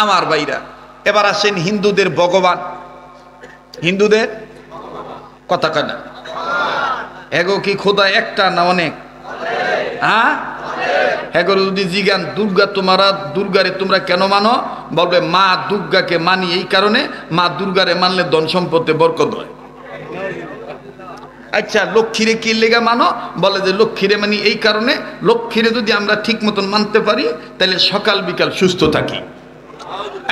আমার ভাইরা, এবার আসেন হিন্দুদের ভগবান। হিন্দুদের কথা কেনা এগো কি খোদা একটা না অনেক? হ্যাঁ, এগো যদি জিজ্ঞান দুর্গা দুর্গারে তোমরা কেন মানো, বলবে মা দুর্গাকে মানি এই কারণে, মা দুর্গারে মানলে ধন সম্পদে বরকত হয়। আচ্ছা লক্ষ্মীরে কি লেগা মানো, বলে যে লক্ষ্মীরে মানি এই কারণে, লক্ষ্মীরে যদি আমরা ঠিক মতন মানতে পারি তাহলে সকাল বিকাল সুস্থ থাকি।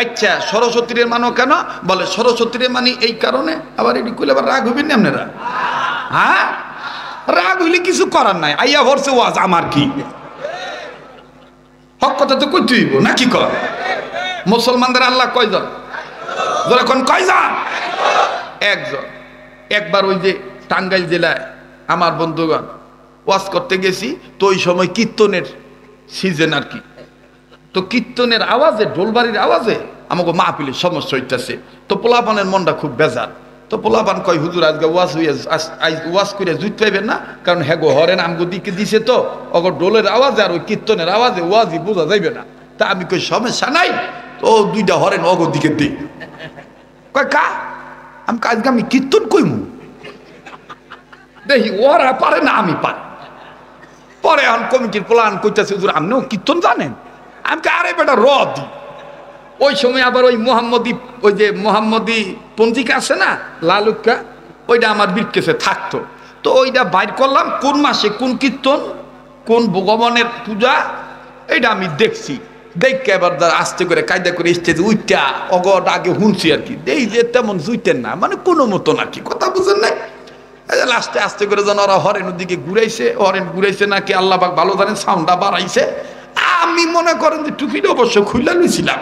আচ্ছা সরস্বতীরে মানো কেন, বলে সরস্বতীরে মানি এই কারণে। আবার এটি কইলে আবার রাগ হইবেন না আপনারা? হ্যাঁ, রাগ হইলে কিছু করার নাই, আইয়া ভরছে ওয়াজ আমার কি হক কথা তো কইতে হইব নাকি? কর মুসলমানদের আল্লাহ কয়জন? যখন কয়জন? একজন। একবার ওই যে টাঙ্গাইল জেলায় আমার বন্ধুগণ ওয়াজ করতে গেছি, তো ওই সময় কীর্তনের সিজন আর কি, তো কীর্তনের আওয়াজে, ঢোলবাড়ির আওয়াজে আমাকে মাহফিলের সমস্যা হইতেছে। তো পোলাপানের মনটা খুব বেজার। তো পোলাপান কয় হুজুর আজকে ওয়াজ করে জুত পাইবেন না, কারণ হ্যাগো হরেন আমগো দিকে দিছে, তো অগর ঢোলের আওয়াজে আর ওই কীর্তনের আওয়াজে ওয়াজই বোঝা যাইবে না। তা আমি কই সমস্যা নাই, তো দুইটা হরেন অগর দিকে দিই। কয় কা? আমি আজকে আমি কীর্তন কইমু, দেখি ওরা পারে না আমি পারি। পরে এখন কমিটির প্লান করতেছে হুজুর আপনিও কীর্তন জানেন? আমি আরে বেটা র দি। ওই সময় আবার ওই মোহাম্মদী পঞ্জিকা আছে না লালুক্কা, ওইটা আমার বিটকেসে থাকতো। তো ওইটা বাইর করলাম, কোন মাসে কোন কীর্তন, কোন ভগবানের পূজা, এইটা আমি দেখছি। দেখে এবার আস্তে করে কায়দা করে স্টেজে উইটা অগট আগে শুনছি আর কি, দেই যে তেমন জুইতেন না, মানে কোনো মতো নাকি, কথা বুঝেন নাই। লাস্টে আস্তে করে যেন ওরা হরেনের দিকে ঘুরাইছে, হরেন ঘুরাইছে নাকি আল্লাহ পাক ভালো জানেন, সাউন্ডটা বাড়াইছে। আমি মনে করেন যে টুপিটা অবশ্য খুললা লইছিলাম,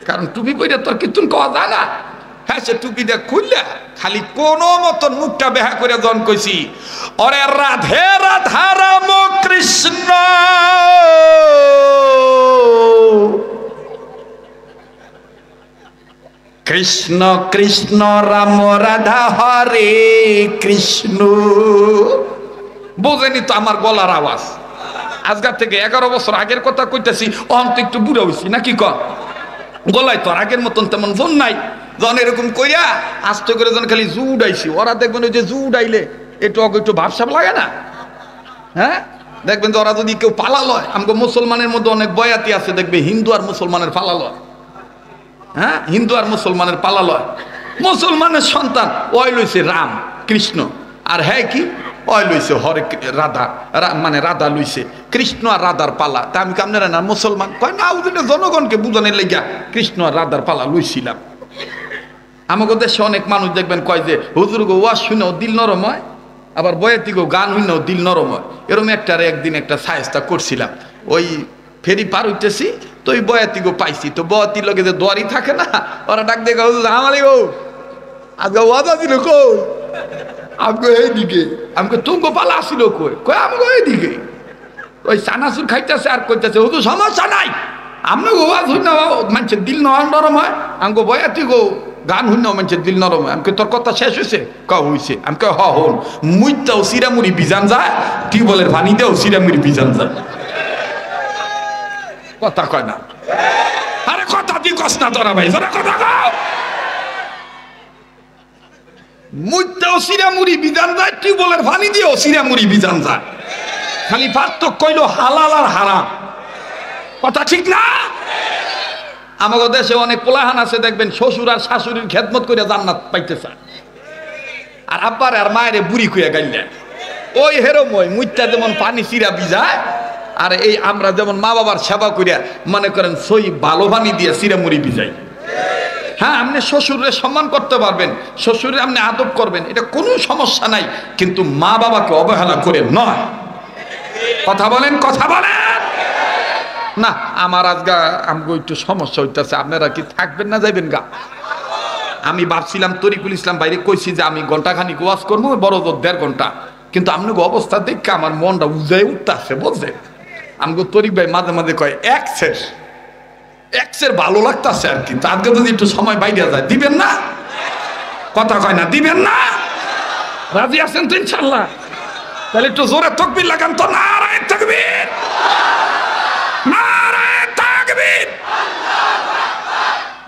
কারণ টুপি পইরা তোর কীর্তন কওয়া যায় না। হ্যাঁ, সে টুপিটা খুললা খালি কোনো মতন মুখটা বেহা করে জন কইছি, ওরে রাধে রাধা রাম কৃষ্ণ কৃষ্ণ কৃষ্ণ রাম রাধা হরে কৃষ্ণ। বোঝেনি তো আমার গলার আওয়াজ? আজকাল থেকে 11 বছর আগের কথা কইতেছি, অন্ত একটু বুড়া হইছি নাকি? গলায় তো আগের মতন তেমন ফোন নাই। যখন এরকম কইরা আস্তে করে যখন খালি জু উড়াইছি, ওরা দেখবেন ওই যে জু উড়াইলে একটু ভাবসাব লাগে না? হ্যাঁ, দেখবেন যে ওরা যদি কেউ পালা লয়, আমাকে মুসলমানের মধ্যে অনেক বয়াতি আছে, দেখবে হিন্দু আর মুসলমানের পালা লয়। হ্যাঁ, হিন্দু আর মুসলমানের পালা লয়। মুসলমানের সন্তান ওই লইছে রাম কৃষ্ণ, আর হ্যাঁ কি ওই লইছে হরে রাধা, মানে রাধা লইছে, কৃষ্ণ আর রাধার পালা। তা আমি আপনারা না মুসলমান কয় না, ওদের জনগণকে বুঝানোর লেগা কৃষ্ণ আর রাধার পালা লইছিলাম। আমাকে দেশে অনেক মানুষ দেখবেন কয় যে হুজুর গো ওয়াজ শুনেও দিল নরম হয়, আবার বয়াতি গো গান শুনেও দিল নরম হয়। এরকম একদিন একটা সায়স্তা করছিলাম, ওই ফেরি পার হইতেছি, তো ওই বয়াতি গো পাইছি, তো বয়াতির লগে যে দোয়ারি থাকে না, ওরা ডাক দেখে হুজুর আমারই গো আজকে ওয়াজ আসিল কই? আমগো এইদিকে। আমাকে তুঙ্গ পালা আসিল কই? কই আমগো এইদিকে। ওই চানাচুর খাইতেছে আর কইতেছে হুজুর সমস্যা নাই, আমনে গো ওয়াজ শুনে মানুষের দিল নরম হয়, আমগো বয়াতি গো গান শুনে মানুষের দিল নরম হয়। আমাকে তোর কথা শেষ হয়েছে? হইছে। আমাকে হন মুইটাও সিরামুড়ি বিজান যায়, টিউবওয়েলের পানি দেও সিরামুড়ি বিজান যায়। কথা কয় না, আরে কথা দি কস না তোরা ভাই, তোরা কথা কও। মুইটাও সিরামুড়ি বিজান যায়, টিউবওয়েলের পানি দিও সিরামুড়ি বিজান যায়। খালি পার্থক্য কইলো হালাল আর হারাম, কথা ঠিক না? আমাদের দেশে অনেক পোলাহান আছে দেখবেন শ্বশুর আর শাশুড়ির খেদমত করে জান্নাত পাইতে চায়, আর আব্বার আর মায়ের বুড়ি খুঁয়ে গাইলে ওই হেরময় মুইটা যেমন পানি চিরা বিজায়, আর এই আমরা যেমন মা বাবার সেবা করিয়া মনে করেন সই ভালো পানি দিয়ে চিরামুড়ি বিজাই। হ্যাঁ, আপনি শ্বশুরে সম্মান করতে পারবেন, শ্বশুরে আপনি আদব করবেন, এটা কোনো সমস্যা নাই, কিন্তু মা বাবাকে অবহেলা করে নয়। কথা বলেন, কথা বলেন না। আমার আজগা আমগো একটু সমস্যা হইতেছে, আপনারা কি থাকবেন না যাইবেন গা? আমি ভাবছিলাম তরিকুল ইসলাম বাইরে কইছি যে আমি ঘন্টাখানিক ওয়াজ করবো, বড় জোর 1.5 ঘন্টা, কিন্তু আপনাকে অবস্থা দেখে আমার মনটা উজায় উঠতেছে বুঝছেন। আমগো তরিক ভাই মাঝে মাঝে কয় এক্সের ভালো লাগতেছে আর কি, আজকে যদি একটু সময় বাইরে যায় দিবেন না? কথা কয় না, দিবেন না? রাজি আছেন তো ইনশাল্লাহ? তাহলে একটু জোরে তাকবীর লাগান তো, নারায়ে তাকবীর, নারায়ে তাকবীর।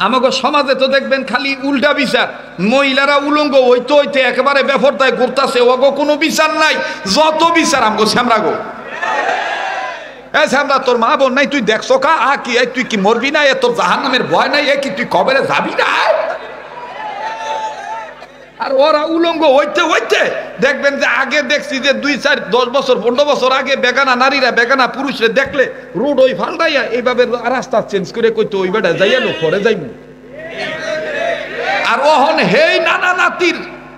আমাকে সমাজে তো দেখবেন খালি উল্টা বিচার, মহিলারা উলঙ্গ হইতে হইতে একেবারে বেফরদায় ঘুরতাছে, ওগো কোনো বিচার নাই, যত বিচার আমগো শ্যামরা গো। শ্যামরা তোর মা বোন নাই, তুই দেখছো কা কি তুই কি মরবি না, তোর জাহান্নামের ভয় নাই, কি তুই কবরে যাবি না? আর ওরা উলঙ্গ হইতে হইতে দেখবেন যে আগে দেখছি যে 2, 4, 10 বছর 15 বছর আগে বেগানা নারীরা বেগানা পুরুষরে দেখলে রোড ওই ফালদাইয়া এইভাবে রাস্তা চেঞ্জ করে কইতো ওই বেটা যাইয়া লো পরে যাইব। আর ওহন হেই নানা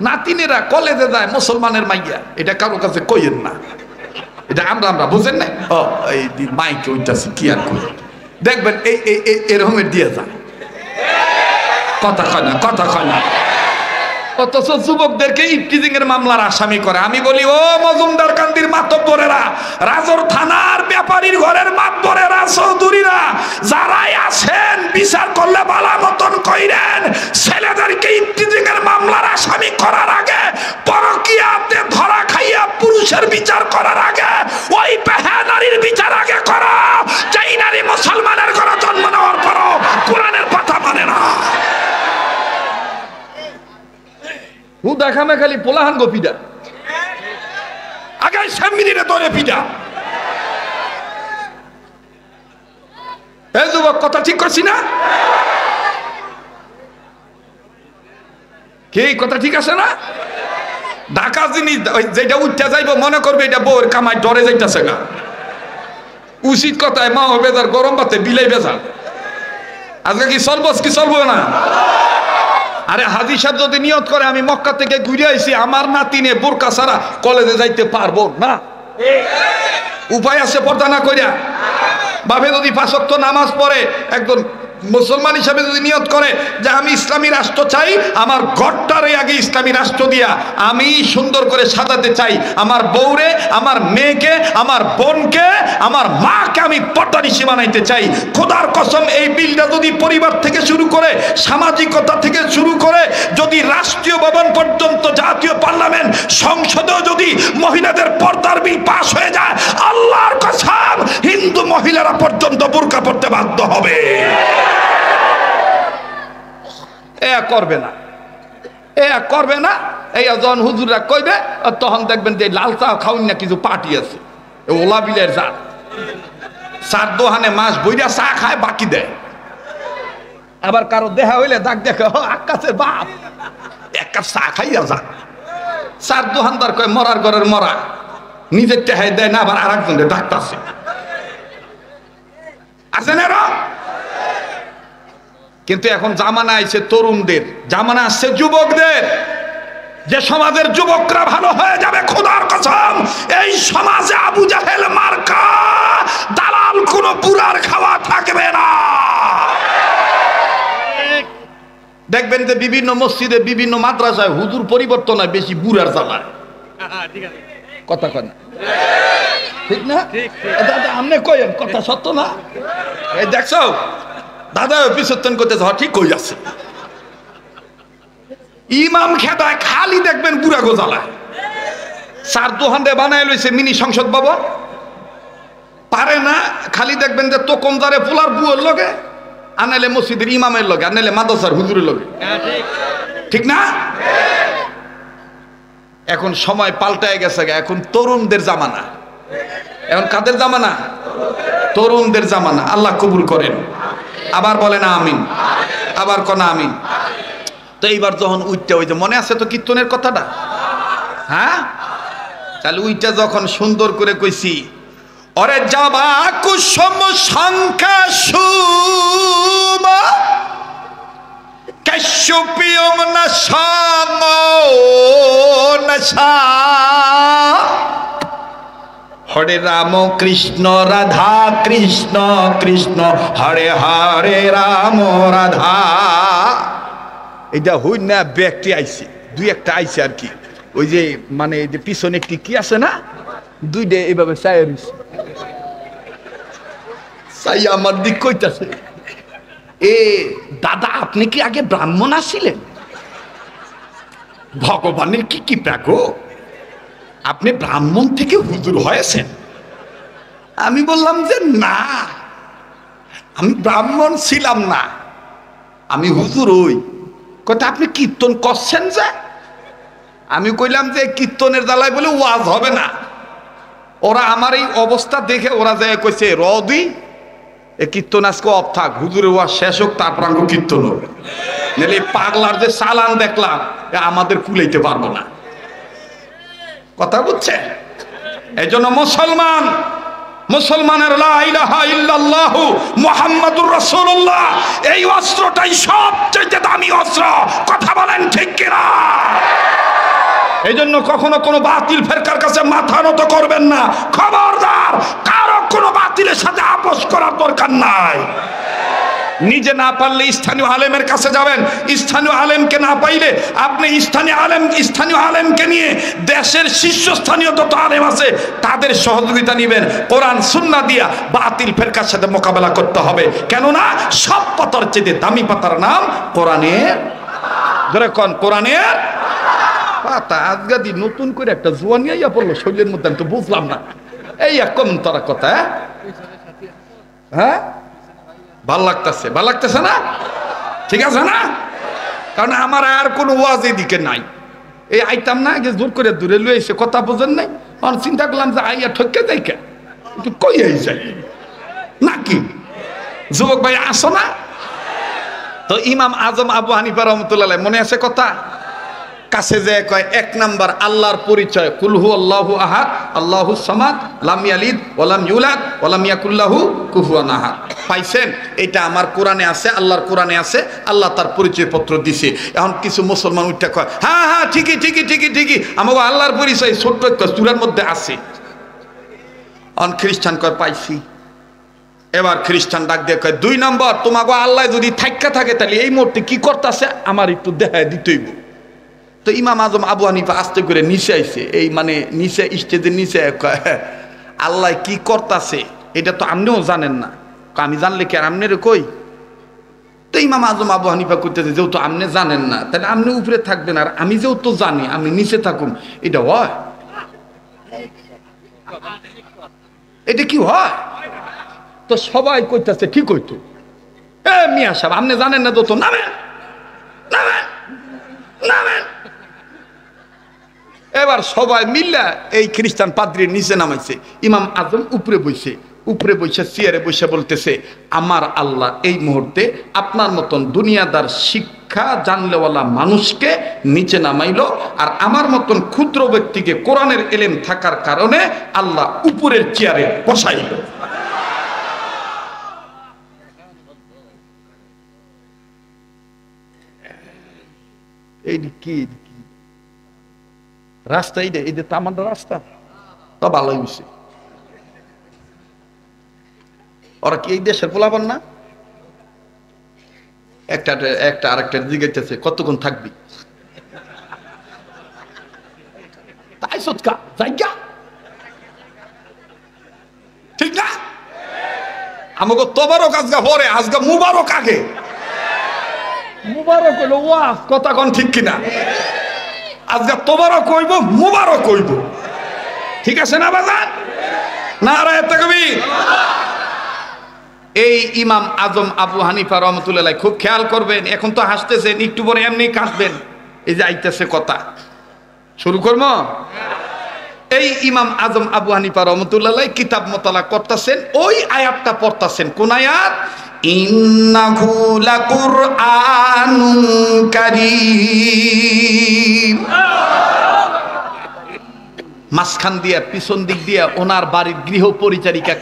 নাতিনেরা কলেজে যায় মুসলমানের মাইয়া, এটা কারো কাছে কইেন না, এটা আমরা বুঝেন না। এই মাইকে ওইটাছি কি আর কই, দেখবেন এই এরকমের দিয়ে যায়, কথা কয় না। অথচ যুবকদেরকে ইফটিজিং এর মামলার আসামি করে। আমি বলি, ও মজুমদার কান্দির মাতব্বরেরা, রাজর থানার ব্যাপারীর ঘরের মাতব্বরেরা, চৌধুরীরা, যারাই আছেন বিচার করলে বালা মতন কইরেন, ছেলেদেরকে ইফটিজিং এর মামলার আসামি করার আগে, পরকীয়াতে ধরা খাইয়া পুরুষের বিচার করার আগে, ওই বেহা নারীর বিচার আগে করো, যেই নারী মুসলমানের ঘরে জন্ম নেওয়ার পরও কোরআনের কথা মানে না। দেখামে খালি পোলাহান গো পিডা, আগে সামনে ধরে পিডা। এই যুবক কথা ঠিক করছি না? কি কথা ঠিক আছে না? ঢাকা জিনিস যেটা উঠতে যাইব মনে করবে এটা বউর কামাই ডরে যাইতেছে না। উচিত কথায় মা বেজার, গরম ভাতে বিলাই বেজার। আজকে কি চলবো না? আরে হাজী সাহেব যদি নিয়ত করে আমি মক্কা থেকে ঘুরে আইছি, আমার নাতিনে বোরকা ছাড়া কলেজে যাইতে পারবো না, উপায় আছে পর্দা না কইরা? বাপে যদি 5 ওয়াক্ত নামাজ পড়ে, একজন মুসলমান হিসাবে যদি নিয়ত করে যে আমি ইসলামী রাষ্ট্র চাই, আমার ঘরটারে আগে ইসলামী রাষ্ট্র দিয়া আমি সুন্দর করে সাজাতে চাই, আমার বউরে, আমার মেয়েকে, আমার বোনকে, আমার মাকে আমি পর্দানিশী বানাইতে চাই, খোদার কসম এই বিলটা যদি পরিবার থেকে শুরু করে, সামাজিকতা থেকে শুরু করে, যদি রাষ্ট্রীয় ভবন পর্যন্ত, জাতীয় পার্লামেন্ট, সংসদেও যদি মহিলাদের পর্দার বিল পাস হয়ে যায়, আল্লাহর কসম হিন্দু মহিলারা পর্যন্ত বোরকা পড়তে বাধ্য হবে। করবে না এই যখন হুজুররা কইবে, তখন দেখবেন যে লাল চা খাওয়ান না কিছু পার্টি আছে, ওলা বিলের চা, চার দোহানে মাছ বইরা চা খায়, বাকি দেয়। আবার কারো দেখা হইলে ডাক দেখে, আকাশের বাপ এক কাপ চা খাইয়া যা। চার দোহানদার কয় মরার ঘরের মরা, নিজের টেহাই দেয় না, আবার আর একজনের ডাকতেছে, আছে না? কিন্তু এখন জামানা আইছে তরুণদের, জামানা আসছে যুবকদের, যে সমাজের যুবকরা ভালো হয়ে যাবে। খোদার কসম এই সমাজে আবু জাহেল মার্কা দালাল কোন বুড়ার খাওয়া থাকবে না। দেখবেন যে বিভিন্ন মসজিদে, বিভিন্ন মাদ্রাসায় হুজুর পরিবর্তন হয়, বেশি বুড়ার জ্বালায়। কথা কয় না, ঠিক না? দাদা আপনি কইেন কথা সত্য না? এই দেখছো দাদা বিসর্জন করতেছে, ঠিক কই আছে। ইমাম খেদায় খালি দেখবেন বুড়া গোজালায়, চার দোহানে বানায় লইছে মিনি সংসদ ভবন, পারে না। খালি দেখবেন যে তোকন যারে পোলার বুয়ের লগে, আনাইলে মসজিদের ইমামের লগে, আনাইলে মাদ্রাসার হুজুরের লগে, ঠিক না? এখন সময় পাল্টায় গেছে, এখন তরুণদের জামানা। এখন কাদের জামানা? তরুণদের জামানা। আল্লাহ কবুল করেন। আবার বলেন আমিন, আবার কোন আমিন। তো এইবার যখন উইটা, ওই যে মনে আছে তো কীর্তনের কথাটা, হ্যাঁ? তাহলে উইটা যখন সুন্দর করে কইছি, অরে যাবা কুসুম সংখ্যা সুমা কাশ্যপিয়ম না সাম নশা, হরে রাম কৃষ্ণ রাধা কৃষ্ণ কৃষ্ণ হরে হরে রাম রাধা। এটা হই না, ব্যক্তি আইছে, দুই একটা আইছে আর কি, ওই যে মানে যে পিছনে একটি কি আছে না, দুইটা এইভাবে চাই চাই আমার দিক কইতাছে, এ দাদা আপনি কি আগে ব্রাহ্মণ আছিলেন? ভগবানের কি কি প্যাগো, আপনি ব্রাহ্মণ থেকে হুজুর হয়েছেন? আমি বললাম যে না, আমি ব্রাহ্মণ ছিলাম না, আমি হুজুর ওই কথা আপনি কীর্তন করছেন যে? আমি কইলাম যে কীর্তনের জ্বালায় বলে ওয়াজ হবে না। ওরা আমার এই অবস্থা দেখে ওরা যায় কইছে রদি এ কীর্তন আজকে অফ থাক, হুজুরের ওয়াজ শেষ হোক তারপর আমি কীর্তন হবে, নাহলে পাগলার যে চালান দেখলাম আমাদের কুলাইতে পারবো না। কথা বুঝছে? এই জন্য মুসলমানের লা ইলাহা ইল্লাল্লাহু মুহাম্মাদুর রাসূলুল্লাহ এই অস্ত্রটাই সবচেয়ে দামি অস্ত্র। কথা বলেন ঠিক কিনা? এই জন্য কখনো কোনো বাতিল ফেরকার কাছে মাথা নত করবেন না। খবরদার, কারো কোনো বাতিলের সাথে আপোষ করার দরকার নাই। নিজে না পারলে স্থানীয় আলেমের কাছে যাবেন, স্থানীয় আলেমকে না পাইলে আপনি স্থানীয় আলেমকে নিয়ে দেশের শীর্ষস্থানীয় যত আলেম আছে তাদের সহযোগিতা নেবেন। কোরআন সুন্নাহ দিয়া বাতিল ফেরকার সাথে মোকাবেলা করতে হবে। কেননা সব পাতার চেয়ে দামি পাতার নাম কোরআনের। ধরে কোন কোরআনের পাতা। আজগাদি নতুন করে একটা জোয়ানি আইয়া পড়লো শরীরের মধ্যে, আমি তো বুঝলাম না। এই এক কমন তারা কথা। হ্যাঁ, ভাল লাগতেছে না? ঠিক আছে না? কারণ আমার আর কোনো ওয়াজ এদিকে নাই। এই আইতাম না, জোর করে দূরে লুয়ে এসে কথা বোঝেন নাই। আমি চিন্তা করলাম যে আইয়া ঠকে যাই কে, একটু কই যাই নাকি? যুবক ভাই আসো না? তো ইমাম আজম আবু হানিফা রহমতুল্লাহ মনে আছে কথা? কাছে যে কয় এক নাম্বার আল্লাহর পরিচয়, কুল হু আল্লাহু আহাদ আল্লাহুস সামাদ লাম ইয়ালিদ ওয়া লাম ইউলাদ ওয়া লাম ইয়াকুল লাহু কুফুয়ান আহাদ। পাইছেন? এটা আমার কোরআনে আছে, আল্লাহর কোরআনে আছে, আল্লাহ তার পরিচয় পত্র দিছে। এখন কিছু মুসলমান উঠে কয় হ্যাঁ ঠিকই আমাকে আল্লাহর পরিচয় ছোট্ট একটা সূরার মধ্যে আছে। অন খ্রিস্টান কয় পাইছি। এবার খ্রিস্টান ডাক দিয়ে কয় দুই নম্বর, তোমাকে আল্লাহ যদি থাইক্কা থাকে তাহলে এই মুহূর্তে কি করতেছে আমার একটু দেখায় দিতেইব। তো ইমাম আজম আবু হানিফা আস্তে করে নিচে আইছে, এই মানে নিচে স্টেজের নিচে আল্লাহ কি করতেছে এটা তো আপনিও জানেন না। আমি জানলে কি আর আমনের কই? তো ইমাম আজম আবু হানিফা করতেছে যেহেতু আপনি জানেন না তাহলে আপনি উপরে থাকবেন, আর আমি যেহেতু জানি আমি নিচে থাকুম, এটা হয়? এটা কি হয়? তো সবাই কইতাছে ঠিক হইতো। মিয়া সাহেব আপনি জানেন না তো নামেন। এবার সবাই মিল্লা এই খ্রিস্টান পাদ্রীর নিচে নামাইছে, ইমাম আজম উপরে বসে চেয়ারে বসে বলতেছে আমার আল্লাহ এই মুহূর্তে আপনার মতন দুনিয়াদার শিক্ষা জানলেওয়ালা মানুষকে নিচে নামাইলো, আর আমার মতন ক্ষুদ্র ব্যক্তিকে কোরআনের এলেম থাকার কারণে আল্লাহ উপরের চেয়ারে বসাইল। এই কি রাস্তা? এই যে তামার রাস্তা তো ভালো হয়েছে। ওরা কি এই দেশের পোলাপান না? একটা আরেকটা জিজ্ঞাসা কতক্ষণ থাকবি? তাই সৎকা জায়গা ঠিক না? আমাকে তোবারক আজগা পরে, আজগা মুবারক আগে। মুবারক হইল ওয়াজ, কথা কোন ঠিক কিনা? আজকে তোবারক কইব, মুবারক কইব, ঠিক আছে না বাজার? নারায়ে তাকবীর। এই ইমাম আজম আবু হানিফা রহমতুল্লাহ খুব খেয়াল করবেন। এখন তো হাসতেছেন, একটু পরে এমনি কাঁদবেন। এই যে আইতেছে কথা, শুরু করব। এই ইমাম আজম আবু হানিফা রহমতুল্লাহ কিতাব মোতালা করতেছেন, ওই আয়াতটা পড়তেছেন। কোন আয়াত? ইন্নাহু লাকুরআনুন কারীম। মাঝখান দিয়া পিছন দিক দিয়া ওনার বাড়ির গৃহ পরিচারিকা,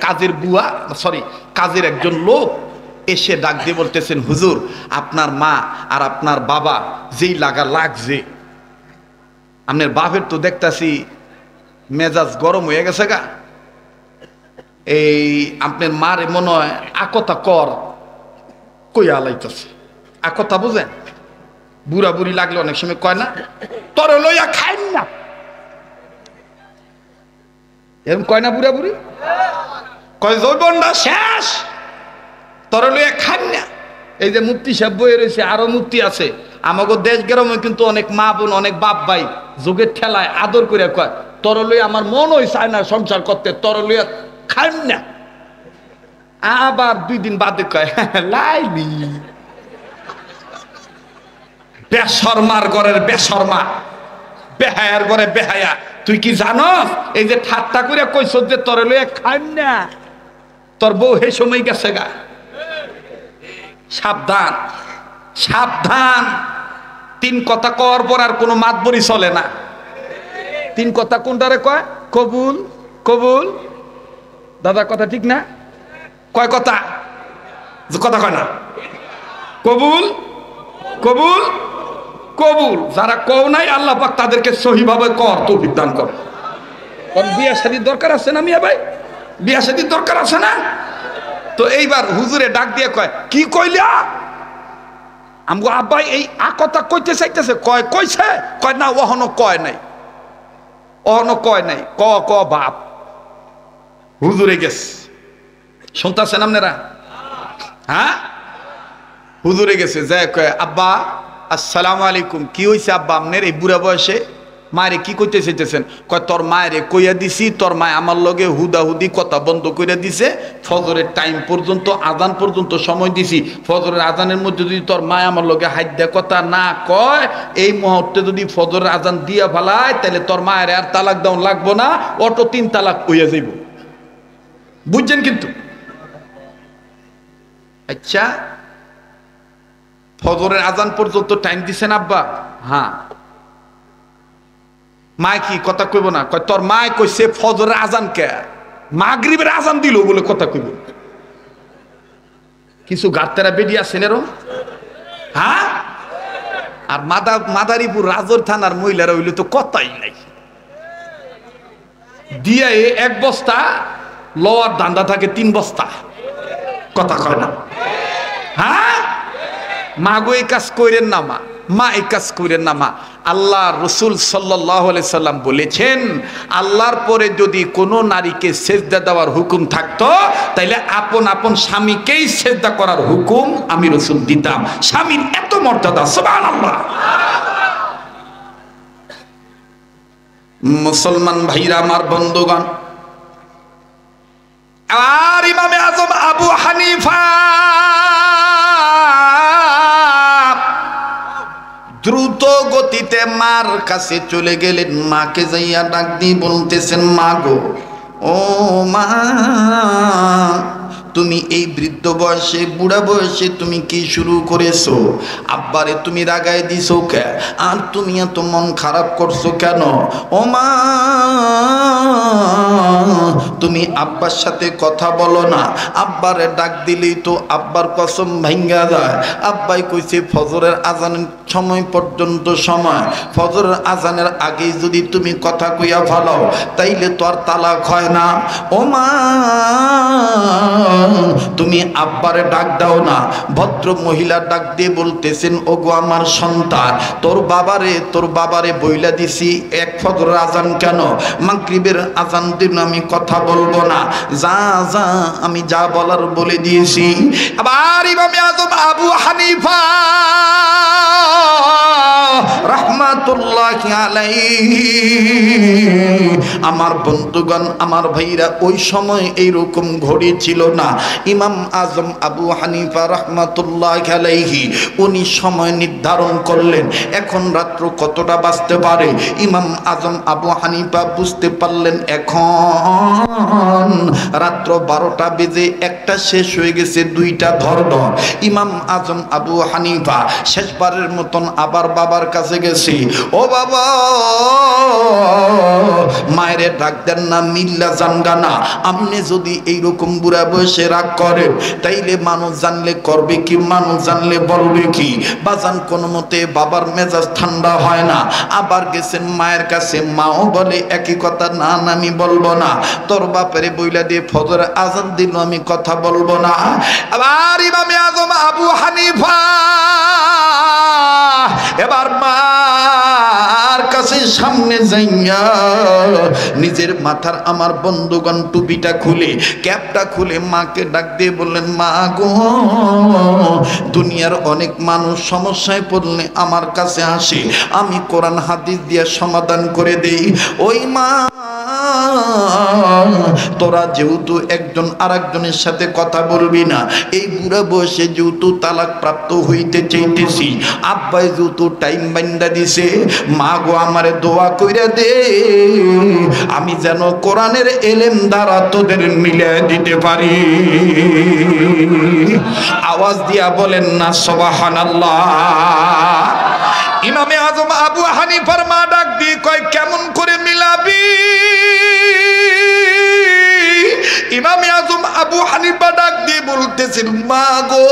কাজের একজন লোক এসে ডাক দিয়ে বলতেছেন হুজুর আপনার মা আর আপনার বাবা যেই লাগছে, আপনার বাপের তো দেখতাছি মেজাজ গরম হয়ে গেছে গা, এই আপনার মার মনে হয় আকতা কর কইয়া লাইতেছে। আকতা বুঝেন? বুড়া বুড়ি লাগলে অনেক সময় কয় না তোর লইয়া খাইন না, এরকম কয় না বুড়া বুড়ি? কয় যৌবনটা শেষ, তোর লইয়া খাইন না। এই যে মুফতি সাহেব বইয়ে রয়েছে, আরো মুফতি আছে। আমাকে দেশ গ্রামে কিন্তু অনেক মা বোন, অনেক বাপ ভাই যোগের ঠেলায় আদর করে কয় তোর লইয়া আমার মন হই চায় না সংসার করতে, তোর লইয়া খাইন না। আবার 2 দিন বাদে কয় লাইলি বেশরমার ঘরের বেশরমা, বেহায়ার ঘরে বেহায়া। তুই কি জানস এই যে ঠাট্টা করে কইছ যে তোর লইয়া খাইম না, তোর বউ হে সময় গেছে গা। সাবধান সাবধান, তিন কথা কর পর আর কোনো মাতবরি চলে না। তিন কথা কোনটারে কয়? কবুল কবুল। দাদা কথা ঠিক না? কয় কথা? কথা কয় না? কবুল কবুল কবুল। যারা কও নাই আল্লাহ পাক তাদেরকে সহিভাবে কর তৌফিক দান কর। বিয়া শাদীর দরকার আছে না মিয়া ভাই? বিয়া শাদীর দরকার আছে না? তো এইবার হুজুরে ডাক দিয়ে কয়, কি কইলা? আমগো আব্বাই এই কথা কইতে চাইতেছে। কয় কইছে? কয় না ওহনো কয় নাই, ওহনো কয় নাই। ক ক বাপ। হুজুরে গেছে, শুনতাছেন আপনারা? হ্যাঁ, হুজুরে গেছে, যায় কয় আব্বা আসসালামু আলাইকুম। কি হইছে আব্বা আপনার এই বুড়া বয়সে? মায়েরে কি কইতে চাইতেছেন? কয় তোর মায়েরে কইয়া দিছি, তোর মায় আমার লগে হুদাহুদি কথা বন্ধ কইরা দিছে। ফজরের টাইম পর্যন্ত, আজান পর্যন্ত সময় দিছি। ফজরের আজানের মধ্যে যদি তোর মায় আমার লগে হাইদ্যা কথা না কয়, এই মুহূর্তে যদি ফজরের আজান দিয়া ফেলায়, তাহলে তোর মায়ের আর তালাক দাও লাগবো না, অটো 3 তালাক হইয়া যাইব। বুঝছেন? কিন্তু আচ্ছা, ফজরের আজান পর্যন্ত টাইম দিছেন আব্বা? হ্যাঁ। মায় কি কথা কইব না? কয় তোর মায় কইছে ফজরের আজান কে, মাগরিবের আজান দিল বলে কথা কইব। কিছু গাত্তারা বেরিয়ে আছেন এরম। হ্যাঁ, আর মাদারীপুর রাজর থানার মহিলারা হইলে তো কথাই নাই। দিয়ে এক বস্তা লোয়ার দান্দা থাকে 3 বস্তা, কথা কয় না। হ্যাঁ, মা গো এই কাজ কইরেন না, মা এই কাজ কইরেন না। মা, আল্লাহ রসুল সাল্লাল্লাহু আলাইহি সাল্লাম বলেছেন, আল্লাহর পরে যদি কোনো নারীকে সেজদা দেওয়ার হুকুম থাকতো, তাইলে আপন আপন স্বামীকেই সেজদা করার হুকুম আমি রসুল দিতাম। স্বামীর এত মর্যাদা, সুবহানাল্লাহ। মুসলমান ভাইরা আমার, বন্ধুগণ, আর ইমামে আজম আবু হানিফা দ্রুত গতিতে মার কাছে চলে গেলেন। মাকে যাইয়া ডাক দিয়ে বলতেছেন, মা গো, ও মা, তুমি এই বৃদ্ধ বয়সে, বুড়া বয়সে তুমি কি শুরু করেছো? আব্বারে তুমি রাগায় দিছো কে? আর তুমি এত মন খারাপ করছো কেন? ও মা, তুমি আব্বার সাথে কথা বলো না। আব্বারে ডাক দিলেই তো আব্বার কসম ভাঙ্গা যায়। আব্বাই কইছে ফজরের আজানের সময় পর্যন্ত সময়, ফজরের আজানের আগেই যদি তুমি কথা কইয়া ফেলাও, তাইলে তো আর তালাক হয় না। ও মা, তুমি আব্বারে ডাক দাও না। ভদ্র মহিলা ডাক দিয়ে বলতেছেন, ওগো আমার সন্তান, তোর বাবারে বইলা দিছি এক ফজরের আজান কেন, মাগরিবের আজান দিন আমি কথা বলবো না। যা যা, আমি যা বলার বলে দিয়েছি। আবার ইমামে আজম আবু হানিফা রাহমাতুল্লাহি আলাইহি, আমার বন্ধুগণ, আমার ভাইরা, ওই সময় এইরকম ঘড়ি ছিল না। ইমাম আজম আবু হানিফা রাহমাতুল্লাহি আলাইহি উনি সময় নির্ধারণ করলেন, এখন রাত্র কতটা বাজতে পারে। ইমাম আজম আবু হানিফা বুঝতে পারলেন এখন রাত্র 12টা বেজে 1টা শেষ হয়ে গেছে, 2টা ধরল। ইমাম আজম আবু হানিফা শেষবারের মতন আবার বাবার কাছে গেছে। ও বাবা, মায়ের ডাক দেন না, মিল্লা জানগানা, আপনি যদি এইরকম বুড়া বয়সে রাগ করেন, তাইলে মানুষ জানলে করবে কি, মানুষ জানলে বলবে কি? বাজান কোনো মতে বাবার মেজাজ ঠান্ডা হয় না। আবার গেছেন মায়ের কাছে, মাও বলে একই কথা, না আমি বলবো না। তোর বাপেরে বইলা দিয়ে ফজর আজান দিল, আমি কথা বলবো না। আবার ইমামে আজম আবু হানিফা এবার মার কাছে সামনে যাইয়া নিজের মাথার, আমার বন্ধুগণ, টুপিটা খুলে, ক্যাপটা খুলে মাকে ডাক দিয়ে বললেন, মা গো, দুনিয়ার অনেক মানুষ সমস্যায় পড়লে আমার কাছে আসে, আমি কোরআন হাদিস দিয়ে সমাধান করে দেই। ওই মা তোরা যেহেতু একজন আরেকজনের সাথে কথা বলবি না, এই বুড়া বয়সে যেহেতু তালাক প্রাপ্ত হইতে চাইতেছি, আব্বাই যেহেতু টাইম বাইন্দা দিছে, মা গো আমারে দোয়া কইরা দে আমি যেন কোরআনের এলেম দ্বারা তোদের মিলে দিতে পারি। আওয়াজ দিয়া বলেন না সুবহানাল্লাহ। ইমামে আজম আবু হানিফার মা ডাক দিয়ে কয় কেমন করে মিলাবি? ইমামে আজম আবু হানিফা ডাক দিয়ে বলতেছেন মা গো,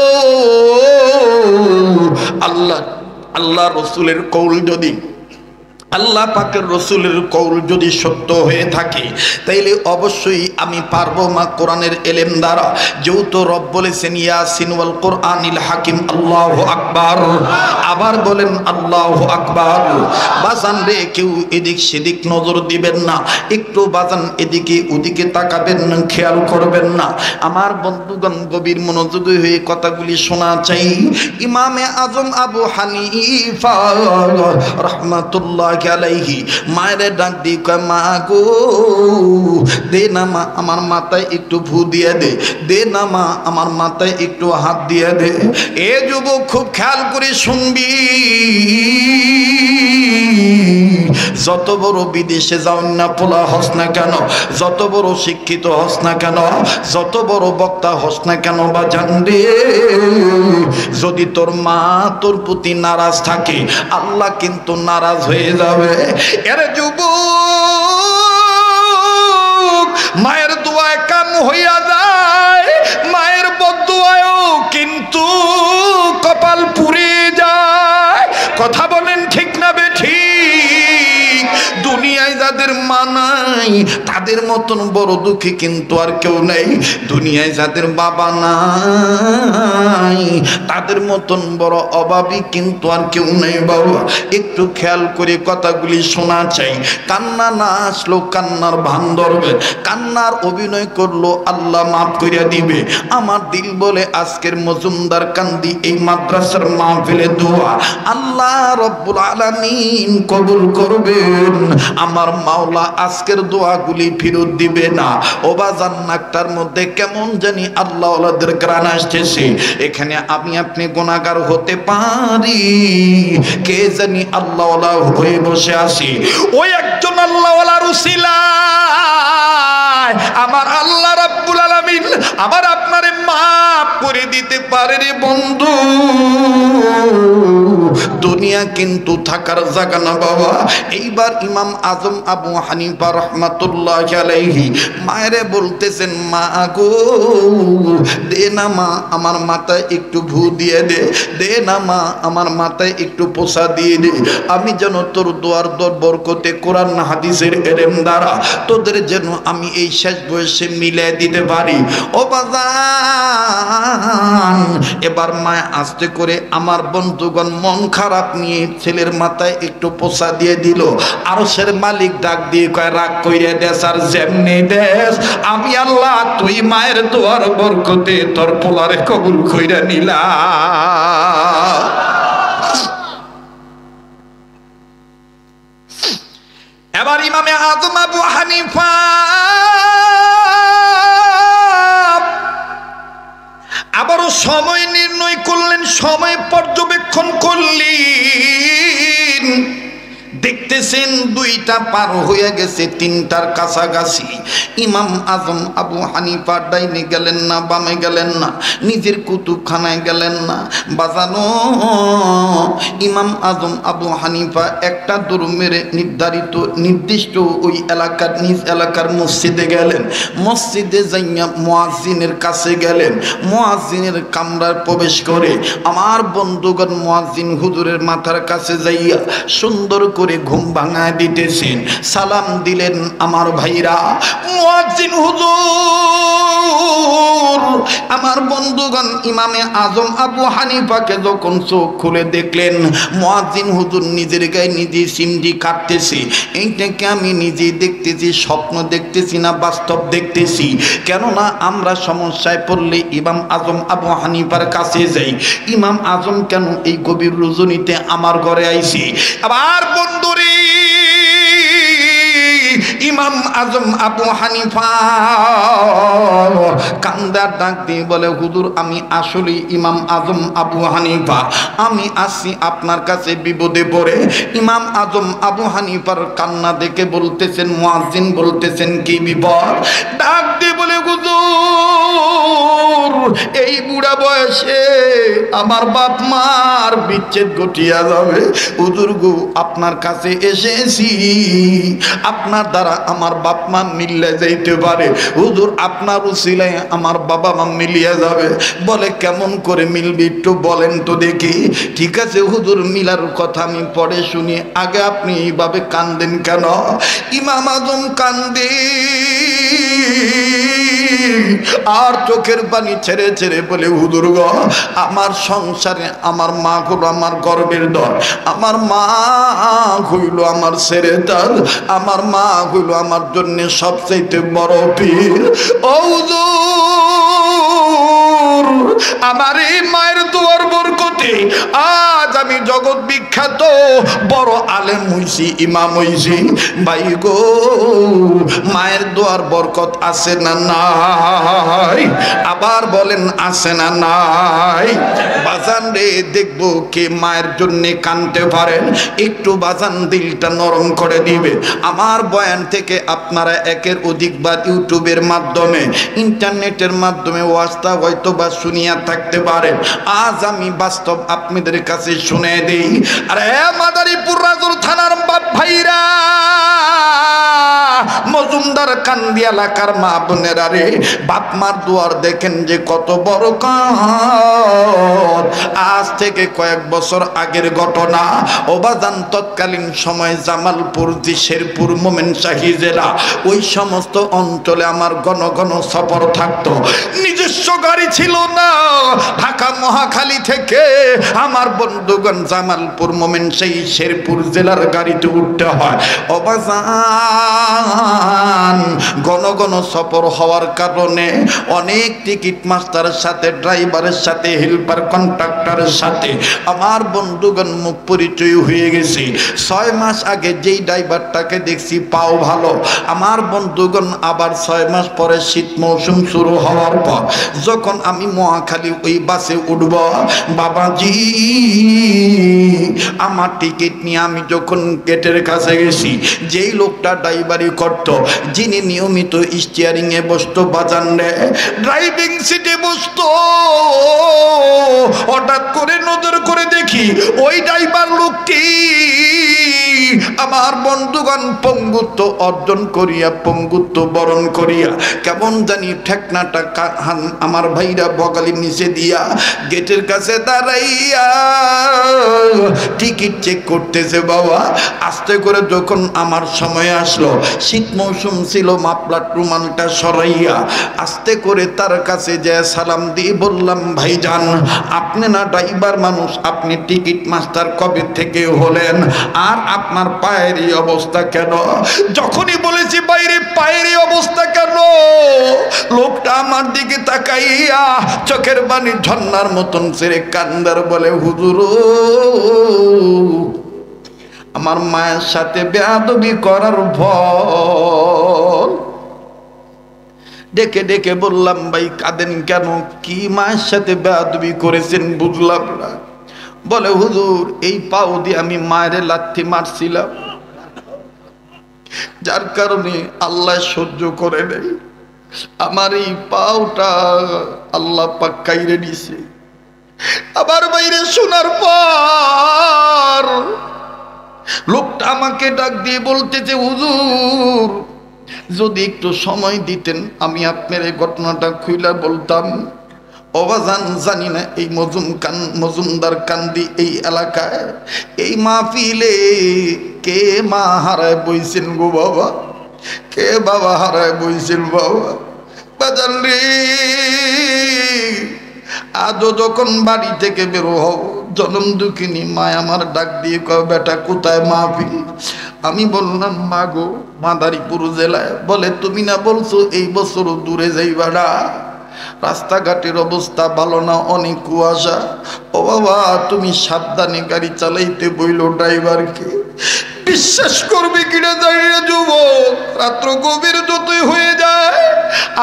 আল্লাহ রসুলের কৌল যদি, আল্লাহ পাকের রসুলের কৌল যদি সত্য হয়ে থাকে তাইলে অবশ্যই আমি পারবো মা কোরআনের এলেম দ্বারা। যেহেতু রব বলেছেন ইয়াসিন ওয়াল কোরআনিল হাকিম, আল্লাহু আকবার। আবার বলেন আল্লাহু আকবার। বাজান রে কেউ এদিক সেদিক নজর দিবেন না, একটু বাজান এদিকে ওদিকে তাকাবেন না, খেয়াল করবেন না। আমার বন্ধুগণ গভীর মনোযোগী হয়ে কথাগুলি শোনা চাই। ইমামে আজম আবু হানিফা রাহমাতুল্লাহ আলাইহি মায়ের ডাক দিয়ে কয় মা গো দে না মা আমার মাথায় একটু ফু দিয়ে দে, দে না মা আমার মাথায় একটু হাত দিয়ে দে। এ যুবক খুব খেয়াল করে শুনবি, যত বড় বিদেশে যাও না পোলা হস না কেন, যত বড় শিক্ষিত হস না কেন, যত বড় বক্তা হস না কেন বা জানবে, যদি তোর মা তোর প্রতি নারাজ থাকে আল্লাহ কিন্তু নারাজ হয়ে যাবে। এর যুবক মায়ের দোয়ায় কাম হইয়া যায়, মায়ের বদদোয়ায়ও কিন্তু কপাল পুড়ে যায়। কথা বলেন ঠিক না বেঠিক? দুনিয়ায় যাদের মা নাই তাদের মতন বড় দুঃখী কিন্তু আর কেউ নেই। দুনিয়ায় যাদের বাবা নাই তাদের মতন বড় অভাবী কিন্তু আর কেউ নেই। বাবা একটু খেয়াল করে কথাগুলি শোনা চাই। কান্না না আসলো কান্নার ভান ধরবে, কান্নার অভিনয় করলো আল্লাহ মাফ করিয়া দিবে। আমার দিল বলে আজকের মজুমদার কান্দি এই মাদ্রাসার মাহফিলে দোয়া আল্লাহ রব্বুল আলামিন কবুল করবেন। আমার মাওলা আজকের দোয়াগুলি ফেরত দিবে না। ও বাজান নাকটার মধ্যে কেমন জানি আল্লাহ ওয়ালাদের গ্রান আসতেছে। এখানে আমি আপনি গুনাহগার হতে পারি, কে জানি আল্লাহ ওয়ালা হয়ে বসে আছি। ওই একজন আল্লাহ ওয়ালার উসিলায় আমার আল্লাহ রাব্বুল আলামিন আমার আপনারে মাফ করে দিতে পারে রে বন্ধু। দুনিয়া কিন্তু থাকার জায়গা না বাবা। এইবার ইমাম আজম আবু হানিফা রাহমাতুল্লাহি আলাইহি মায়েরে বলতেছেন মা গো দে না মা আমার মাথায় একটু ভু দিয়ে দে, দে না মা আমার মাথায় একটু পোষা দিয়ে দে, আমি যেন তোর দোয়ার বরকতে কোরআন হাদিসের এলেম দ্বারা তোদের যেন আমি এই শেষ বয়সে মিলে দিতে পারি। ও বাজান এবার মা আস্তে করে আমার বন্ধুগণ মন খারাপ নিয়ে ছেলের মাথায় একটু পোষা দিয়ে দিল। আরশের মালিক ডাক দিয়ে কয় রাগ কইরে দেশ আর যেমনি দেশ, আমি আল্লাহ তুই মায়ের দোয়ার বরকতে তোর পোলারে কবুল কইরা নিলা। এবার ইমামে আজম আবু হানিফা আবারও সময় নির্ণয় করলেন, সময় পর্যবেক্ষণ করলেন। দেখতেছেন দুইটা পার হয়ে গেছে, তিনটার কাছাকাছি। ইমাম আজম আবু হানিফা ডাইনে গেলেন না, বামে গেলেন না, নিজের কুতুবখানায় গেলেন না। বাজানো ইমাম আজম আবু হানিফা একটা দৌড় মেরে নির্দিষ্ট ওই এলাকার নিজ এলাকার মসজিদে গেলেন। মসজিদে যাইয়া মুয়াজ্জিনের কাছে গেলেন। মুয়াজ্জিনের কামরায় প্রবেশ করে আমার বন্ধুগণ মুয়াজ্জিন হুজুরের মাথার কাছে যাইয়া সুন্দর করে ঘুম ভাঙায় দিতেছেন। সালাম দিলেন আমার ভাইরা। মুয়াজ্জিন হুজুর আমার বন্ধুগণ ইমামে আজম আবু হানিফাকে যখন চোখ খুলে দেখলেন মুয়াজ্জিন হুজুর নিজের গায়ে নিজে সিমটি কাটতেছে। এইটাকে আমি নিজে দেখতেছি, স্বপ্ন দেখতেছি না বাস্তব দেখতেছি। কেননা আমরা সমস্যায় পড়লে ইমাম আজম আবু হানিফার কাছে যাই। ইমাম আজম কেন এই গভীর রজনীতে আমার ঘরে আইছি? আবার বন্ধুরে ইমাম আজম আবু হানিফা কান্দার ডাক দিয়ে বলে হুজুর আমি আসলে ইমাম আজম আবু হানিফা, আমি আসি আপনার কাছে বিপদে পড়ে। ইমাম আজম আবু হানিফার কান্না দেখে বলতেছেন, মুয়াজ্জিন বলতেছেন কি বিপদ? ডাক দিয়ে বলে হুজুর এই বুড়া বয়সে আমার বাপ মার বিচ্ছেদ ঘটিয়া যাবে। হুজুর গো আপনার কাছে এসেছি, আপনার দ্বারা আমার বাপ মা মিলে যাইতে পারে। হুজুর আপনার উসিলায় আমার বাবা মা মিলিয়ে যাবে। বলে কেমন করে মিলবি একটু বলেন তো দেখি। ঠিক আছে হুজুর মিলার কথা আমি পরে শুনি, আগে আপনি এইভাবে কান্দেন কেন? ইমাম আজম কান্দে আর চোখের পানি ছেড়ে ছেড়ে বলে হুজুর গো আমার সংসারে আমার মা হলো আমার গর্বের দর, আমার মা হইল আমার ছেড়ে তার, আমার মা হইল আমার জন্য সবচাইতে বড় পীর। ও হুজুর আমার এই মায়ের দোয়ার বরকতে আজ আমি জগৎ বিখ্যাত বড় আলেম হইছি, ইমাম হইছি। ভাই গো মায়ের দোয়ার বরকত আছে না নাই? আবার বলেন আছে না নাই? বাজান রে দেখবো কে মায়ের জন্য কানতে পারেন, একটু বাজান দিলটা নরম করে দিবে। আমার বয়ান থেকে আপনারা একের অধিকবার ইউটিউবের মাধ্যমে ইন্টারনেটের মাধ্যমে ওয়াজটা হয়তো বা শুনিয়া থাকতে পারেন। আজ আমি বাস্তব আপনাদের কাছে শুনে দিই। আরে মাদারীপুর রাজুর থানার বাপ ভাইরা, মজুমদার কান্দি এলাকার মা বোনেরা রে, বাপ মার দুয়ার দেখেন যে কত বড় কাজ। আজ থেকে কয়েক বছর আগের ঘটনা। ওবাদান তৎকালীন সময় জামালপুর, শেরপুর, মোমেনশাহী জেলা ওই সমস্ত অঞ্চলে আমার ঘন ঘন সফর থাকতো। নিজস্ব গাড়ি ছিল না, ঢাকা মহাখালী থেকে আমার বন্ধুগণ জামালপুর, মোমেনশাহী, শেরপুর জেলার গাড়িতে উঠতে হয়। অবাজান ঘন ঘন সফর হওয়ার কারণে অনেক টিকিট মাস্টারের সাথে, ড্রাইভারের সাথে, হেল্পার কন্ট্রাক্টরের সাথে আমার বন্ধুগণ মুখ পরিচয় হয়ে গেছে। 6 মাস আগে যেই ড্রাইভারটাকে দেখছি পাও ভালো, আমার বন্ধুগণ আবার 6 মাস পরে শীত মৌসুম শুরু হওয়ার পর যখন আমি মহাখালী ওই বাসে উঠব, বাবাজি আমার টিকিট নিয়ে আমি যখন গেটের কাছে গেছি, যেই লোকটা ড্রাইভারি করত, যিনি নিয়মিত স্টিয়ারিং এ বসতো, বাজান রে ড্রাইভিং সিটে বসতো, হঠাৎ করে নজর করে দেখি ওই ড্রাইভার লোকটি আমার বন্ধুগণ পঙ্গুত্ব অর্জন করিয়া, পঙ্গুত্ব বরণ করিয়া কেমন জানি ঠেকনাটা আমার ভাইরা বগালির নিচে দিয়া গেটের কাছে দাঁড়াইয়া টিকিট চেক করতেছে। বাবা আস্তে করে যখন আমার সময় আসলো, শীত মৌসুম ছিল, মাফলার রুমালটা সরাইয়া আস্তে করে তার কাছে যে সালাম দিয়ে বললাম, ভাইজান আপনি না ড্রাইভার মানুষ, আপনি টিকিট মাস্টার কবে থেকে হলেন, আর আপনার পায়ের এই অবস্থা কেন? যখনই বলেছি বাইরে পায়ের এই অবস্থা কেন, লোকটা আমার দিকে তাকাইয়া চোখের পানি ঝর্ণার মতন ছেড়ে কান্দার বলে, হুজুর আমার মায়ের সাথে বেয়াদবি করার ফল। ডেকে ডেকে বললাম, ভাই কাঁদেন কেন? কি মায়ের সাথে বেয়াদবি করেছেন বুঝলাম না। বলে হুজুর এই পাও দিয়ে আমি মায়ের লাথি মারছিলাম, যার কারণে আল্লাহ সহ্য করে নেই, আমার এই পাওটা আল্লাহ পাক কাইরে দিছে। আবার বাইরে শোনার পর লোকটা আমাকে ডাক দিয়ে বলতেছে, হুজুর যদি একটু সময় দিতেন আমি আপনার এই ঘটনাটা খুইলা বলতাম। অবাজান জানি না এই মজুমদার কান্দি এই এলাকায় এই মাহফিলে কে মা হারায় বইছেন গো বাবা, কে বাবা হারায় বইছেন বাবা। বাজান রে আজও যখন বাড়ি থেকে বেরো হব, জনম দুঃখিনী মা আমার ডাক দিয়ে কয়, বেটা কোথায় মাহফিল? আমি বললাম, মা গো মাদারীপুর জেলায়। বলে তুমি না বলছো এই বছর দূরে যাইবা না, রাস্তাঘাটের অবস্থা ভালো না, অনেক কুয়াশা। ও বাবা তুমি সাবধানে গাড়ি চালাইতে বইল ড্রাইভারকে। বিশ্বাস করবে কিনা জানি না যুবক, রাত্র গভীর যতই হয়ে যায়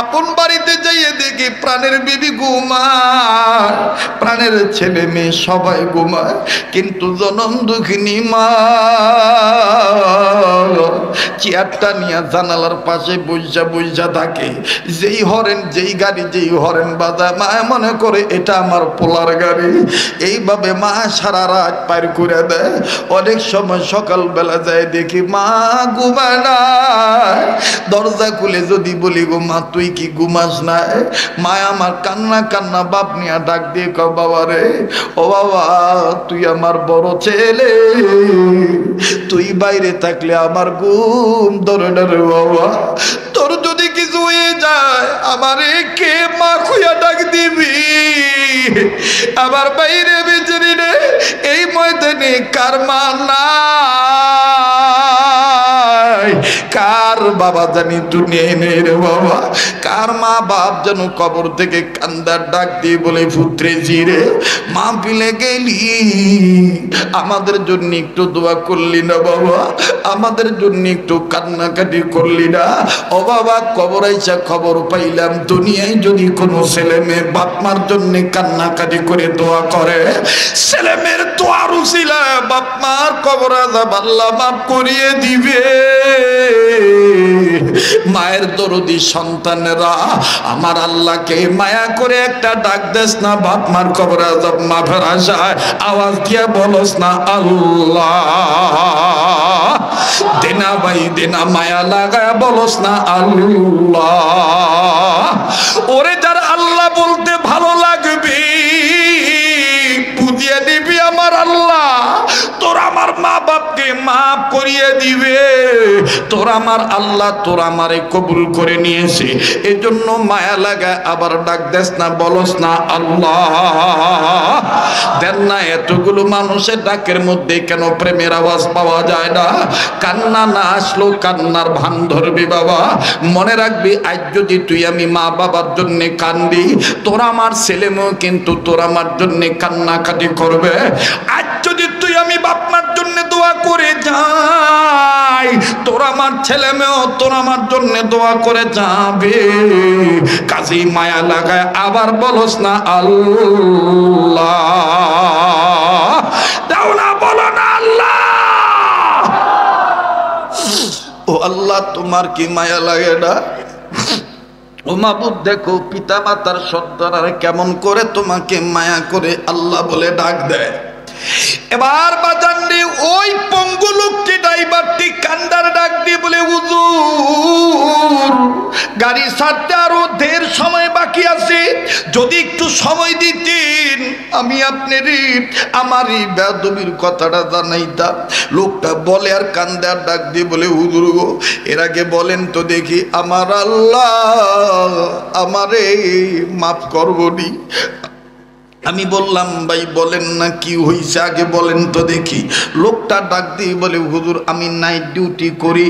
আপন বাড়িতে যাইয়ে দেখি প্রাণের বিবি ঘুমায়, প্রাণের ছেলে মেয়ে সবাই ঘুমায়, কিন্তু জনম দুঃখিনী মা চেয়ারটা নিয়ে জানালার পাশে বইসা বইসা থাকে। যেই হরেন, যেই গাড়ি, যেই হরেন বাজায় মা মনে করে এটা আমার পোলার গাড়ি। এইভাবে মা সারা রাত পার করে দেয়। অনেক সময় সকালবেলা যায় দেখি মা ঘুমায় না। দরজা খুলে যদি বলি গো মা তুই কি ঘুমাস না, মা আমার কান্না কান্না বাপ নিয়ে ডাক দিয়ে কও বাবা রে, ও বাবা তুই আমার বড় ছেলে, তুই বাইরে থাকলে আমার ঘুম ধরে না রে বাবা। তোর যদি কিছু হয়ে যায় আমারে কে মা খুঁয়া ডাক দিবি? আমার বাইরে বেচারি রে এই ময়দানে কার মা নাই, কার বাবা জানি দুনিয়ায় নেই রে বাবা, কার মা বাপ যেন কবর থেকে কান্দার ডাক দিয়ে বলে পুত্রে জিরে মা পিলে গেলি, আমাদের জন্য একটু দোয়া করলি না বাবা, আমাদের জন্য একটু কান্নাকাটি করলি না? ও বাবা কবর আইসা খবর পাইলাম দুনিয়ায় যদি কোনো ছেলে মেয়ে বাপ মার জন্য কান্নাকাটি করে দোয়া করে, ছেলে মেয়ের দোয়ার উসিলায় বাপ মার কবর আযাব আল্লাহ মাফ করিয়ে দিবে। মায়ের দরদি সন্তানেরা আমার আল্লাহকে মায়া করে একটা ডাক দেস না, বাপ মার কবর আযাব মাফের আশায় আওয়াজ দিয়ে বলস না আল্লাহ দেনা ভাই দেনা, মায়া লাগায় বলস না আল্লাহ। ওরে যার আল্লাহ বলতে ভালো লাগবে বুঝিয়ে দিবি আমার আল্লাহ তোর আমার মা বাপকে মাফ করিয়ে দিবে। তোর আমার আল্লাহ তোর আমারে কবুল করে নিয়েছে, এজন্য মায়া লাগায় আবার ডাক দেস না, বলস না আল্লাহ। দেন না এতগুলো মানুষের ডাকের মধ্যে কেন প্রেমের আওয়াজ পাওয়া যায় না? কান্না না আসলো কান্নার ভান ধরবি বাবা। মনে রাখবি আজ যদি তুই আমি মা বাবার জন্য কান্দি, তোর আমার ছেলে মেয়েও কিন্তু তোর আমার জন্য কান্নাকাটি করবে। আজ যদি তুই আমি বাপ মার জন্য দোয়া করে যাই, তোর আমার ছেলে মেয়েও তোর আমার জন্য দোয়া করে যাবে। কাজী মায়া লাগায় আবার বলস না আল্লাহ, দাও না বলো না আল্লাহ। ও আল্লাহ তোমার কি মায়া লাগে না? ও মাবুদ দেখো পিতা মাতার সন্তানরা কেমন করে তোমাকে মায়া করে আল্লাহ বলে ডাক দেয়। এবার বাজাননি ওই পঙ্গু লোকটি ড্রাইভারটি কান্দার ডাক দিয়ে বলে হুজুর গাড়ি ছাড়তে আরো ঢের সময় বাকি আছে, যদি একটু সময় দিতেন আমি আপনার আমারই বেদবির কথাটা জানাইতাম। লোকটা বলে আর কান্দার ডাক দিয়ে বলে হুজুর গো এর আগে বলেন তো দেখি আমার আল্লাহ আমারে মাফ করবনি। আমি বললাম ভাই বলেন না কি হয়েছে আগে বলেন তো দেখি। লোকটা ডাক দিয়ে বলে হুজুর আমি নাইট ডিউটি করি,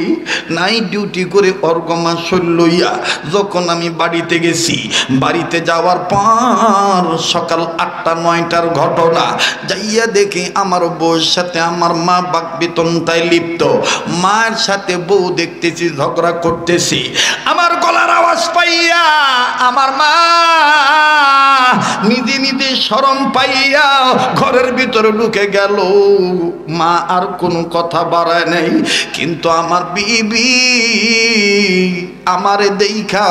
নাইট ডিউটি করে অর্গমা শৈল লইয়া যখন আমি বাড়িতে গেছি, বাড়িতে যাওয়ার পর সকাল 8টা-9টার ঘটনা, যাইয়া দেখি আমার বউর সাথে আমার মা বাকবিতন্তায় লিপ্ত। মায়ের সাথে বউ দেখতেছি ঝগড়া করতেছি। আমার গলার আওয়াজ পাইয়া আমার মা নিজে নিজে শরম পাইয়া ঘরের ভিতরে ঢুকে গেল। মা আর কোনো কথা বাড়ায় নাই, কিন্তু আমার বিবি আমারে দেইখা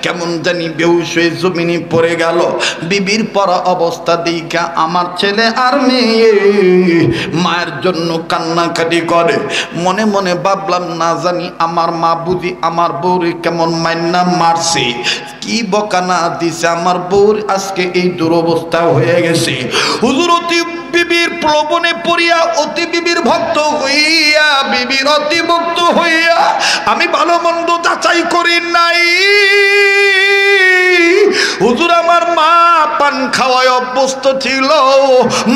কেমন জানি বেহুশ হয়ে জমিনে পড়ে গেল। বিবির পরা অবস্থা দেইখা আমার ছেলে আর মেয়ে মায়ের জন্য কান্নাকাটি করে। মনে মনে ভাবলাম না জানি আমার মা বুঝি আমার বউরে কেমন মাইন্না মারছে, কি বকানা দিছে আমার বউর আজকে এই দুরবস্থা হয়ে গেছে। হুজুর অতি বিবির প্রলোভনে পড়িয়া অতি বিবির ভক্ত হইয়া বিবির অতি ভক্ত হইয়া আমি ভালো মন্দ যাচাই করি নাই। হুজুর আমার মা পান খাওয়ায় অভ্যস্ত ছিল,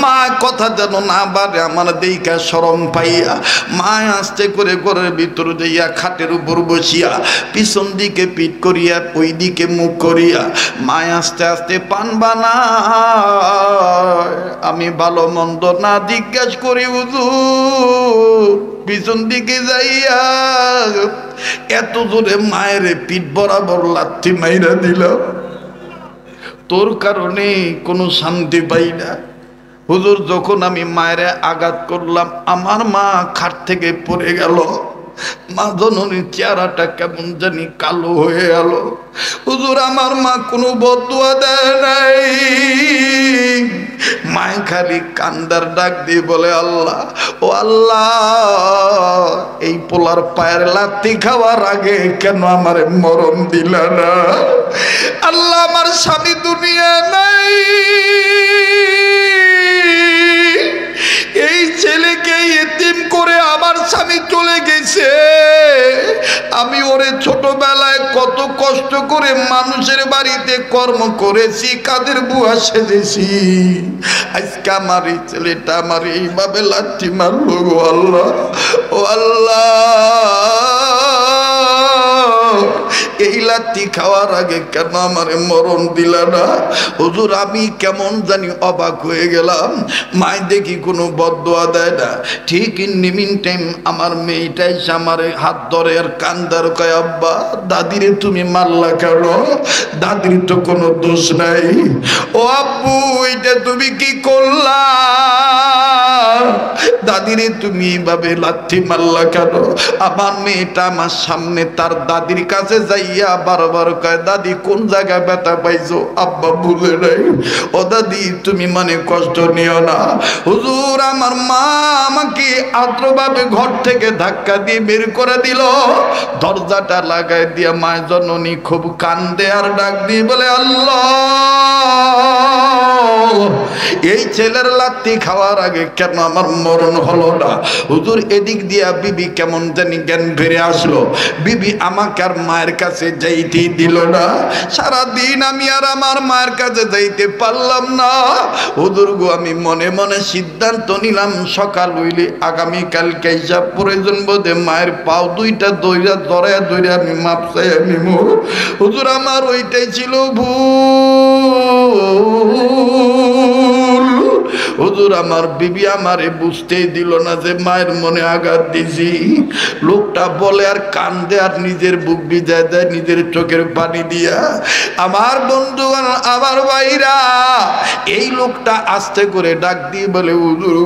মা কথা যেন না বাড়ে আমার দেইকা শরম পাইয়া মা আস্তে করে ঘরের ভিতর যাইয়া খাটের উপর বসিয়া পিছন দিকে পিঠ করিয়া ওই দিকে মুখ করিয়া মা আস্তে আস্তে পান বানায়। আমি ভালো মন্দ না জিজ্ঞেস করি হুজুর পিছন দিকে যাইয়া এত জোরে মায়ের পিঠ বরাবর লাথি মাইরা দিলাম, তোর কারণে কোনো শান্তি পাই না। হুজুর যখন আমি মায়ের আঘাত করলাম আমার মা খাট থেকে পড়ে গেল, মা জননীর চেহারাটা কেমন জানি কালো হয়ে গেল। হুজুর আমার মা কোনো বদুয়া দেয় নাই, মায় খালি কান্দার ডাক দিয়ে বলে আল্লাহ ও আল্লাহ এই পোলার পায়ের লাথি খাওয়ার আগে কেন আমার মরণ দিলা না। আল্লাহ আমার স্বামী দুনিয়া নাই, এই ছেলেকে এতিম করে আমার স্বামী চলে গেছে, আমি ওরে ছোটবেলায় কত কষ্ট করে মানুষের বাড়িতে কর্ম করেছি, কাদের বুয়া সেজেছি, আজকে আমার এই ছেলেটা আমার এইভাবে লাথি মারলো গো আল্লাহ। ও আল্লাহ এই লাথি খাওয়ার আগে কেন আমার মরণ দিলা না। হুজুর আমি কেমন জানি অবাক হয়ে গেলাম, মাই দেখি কোনো বদদোয়া দেয় না। ঠিক ইন মিন টাইম আমার মেয়েটাই আমার হাত ধরে আর কান্দার কয় আব্বা দাদিরে তুমি মারলা কেন, দাদির তো কোনো দোষ নাই। ও আব্বু এটা তুমি কি করলা, দাদিরে তুমি এইভাবে লাথি মারলা কেন। আমার মেয়েটা আমার সামনে তার দাদির কাছে যাইয়া বারবার কয় দাদি কোন জায়গায় ব্যথা পাইছো, আব্বা বুঝে নাই। ও দাদি তুমি মানে কষ্ট নিও না। হুজুর আমার মা আমাকে আদ্রভাবে ঘর থেকে ধাক্কা দিয়ে বের করে দিল, দরজাটা লাগাই দিয়া মায়ের জননী খুব কান্দে আর ডাক দিয়ে বলে আল্লাহ এই ছেলের লাথি খাওয়ার আগে কেন আমার মরণ হলো না। হুজুর এদিক দিয়া বিবি কেমন জানি জ্ঞান ফিরে আসলো, বিবি আমাকে আর মায়ের কাছে যাইতেই দিল না। সারাদিন আমি আর আমার মায়ের কাছে যাইতে পারলাম না। হুজুর গো আমি মনে মনে সিদ্ধান্ত নিলাম সকাল হইলে আগামীকালকে হিসাব প্রয়োজন বোধে মায়ের পাও দুইটা দইরা ধরে ধরে আমি মাপ চাই নিব। হুজুর আমার ওইটাই ছিল ভুল। হুজুর আমার বিবি আমারে বুঝতেই দিল না যে মায়ের মনে আঘাত দিছি। লোকটা বলে আর কান্দে আর নিজের বুক ভিজায় দেয় নিজের চোখের পানি দিয়া। আমার বন্ধু আমার ভাইরা এই লোকটা আস্তে করে ডাক দিয়ে বলে হুজুর